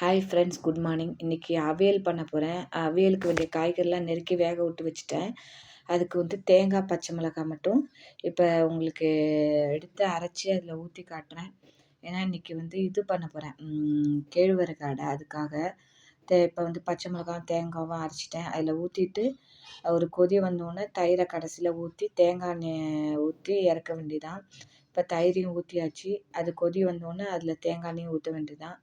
Hi friends, good morning. இன்றைக்கி அவியல் பண்ண போகிறேன். அவியலுக்கு வேண்டிய காய்கறிலாம் நெருக்கி வேக விட்டு வச்சுட்டேன். அதுக்கு வந்து தேங்காய், பச்சை மிளகாய் மட்டும் இப்போ உங்களுக்கு எடுத்து அரைச்சி அதில் ஊற்றி காட்டுறேன். ஏன்னா இன்றைக்கி வந்து இது பண்ண போகிறேன், கேழ்வரகு அடை. அதுக்காக இப்போ வந்து பச்சை மிளகாய், தேங்காவும் அரைச்சிட்டேன். அதில் ஊற்றிட்டு ஒரு கொதி வந்தோடனே தயிரை கடைசியில் ஊற்றி தேங்காய் எண்ணெய் ஊற்றி இறக்க வேண்டியதான். இப்போ தயிரையும் ஊற்றியாச்சு. அது கொதி வந்தோடனே அதில் தேங்காய் எண்ணெயும் ஊற்ற வேண்டியதான்.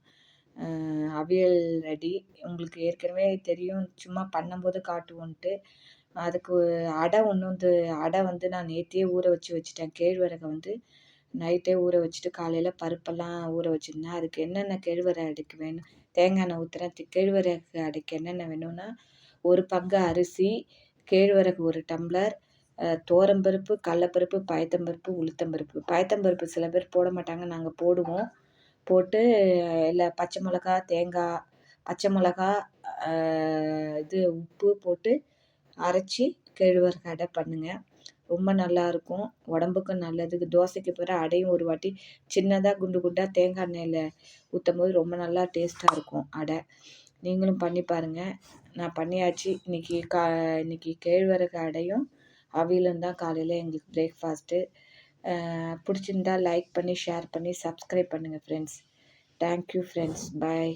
அவியல் ரெடி. உங்களுக்கு ஏற்கனவே தெரியும், சும்மா பண்ணும்போது காட்டுவோன்ட்டு. அதுக்கு அடை வந்து நான் நேற்றே ஊற வச்சுட்டேன். கேழ்வரகை வந்து நைட்டே ஊற வச்சுட்டு காலையில் பருப்பெல்லாம் ஊற வச்சுருந்தேன். அதுக்கு என்னென்ன கேழ்வரகு அடைக்கு வேணும், தேங்காய் எண்ணெய் ஊற்றுறேன். கேழ்வரகு அடைக்கு என்னென்ன வேணும்னா, ஒரு பங்கு அரிசி, கேழ்வரகு 1 டம்ளர், துவரம்பருப்பு, கடலப்பருப்பு, பயத்தம்பருப்பு, உளுத்தம்பருப்பு. பயத்தம்பருப்பு சில பேர் போட மாட்டாங்க, நாங்கள் போடுவோம். போட்டு பச்சை மிளகா, தேங்காய், பச்சை மிளகா, இது உப்பு போட்டு அரைச்சி கேழ்வரகு அடை பண்ணுங்கள். ரொம்ப நல்லாயிருக்கும், உடம்புக்கும் நல்லது. தோசைக்கு பிறகு அடையும் ஒரு வாட்டி சின்னதாக குண்டு குண்டாக தேங்காய் எண்ணெயில் ஊற்றும் போது ரொம்ப நல்லா டேஸ்ட்டாக இருக்கும் அடை. நீங்களும் பண்ணி பாருங்கள். நான் பண்ணியாச்சு. இன்றைக்கி கேழ்வரகு அடையும் அவியலும் தான் காலையில் எங்களுக்கு பிரேக்ஃபாஸ்ட்டு. பிடிச்சிருந்தா லைக் பண்ணி, ஷேர் பண்ணி, சப்ஸ்கிரைப் பண்ணுங்கள் ஃப்ரெண்ட்ஸ். Thank you friends. பாய்.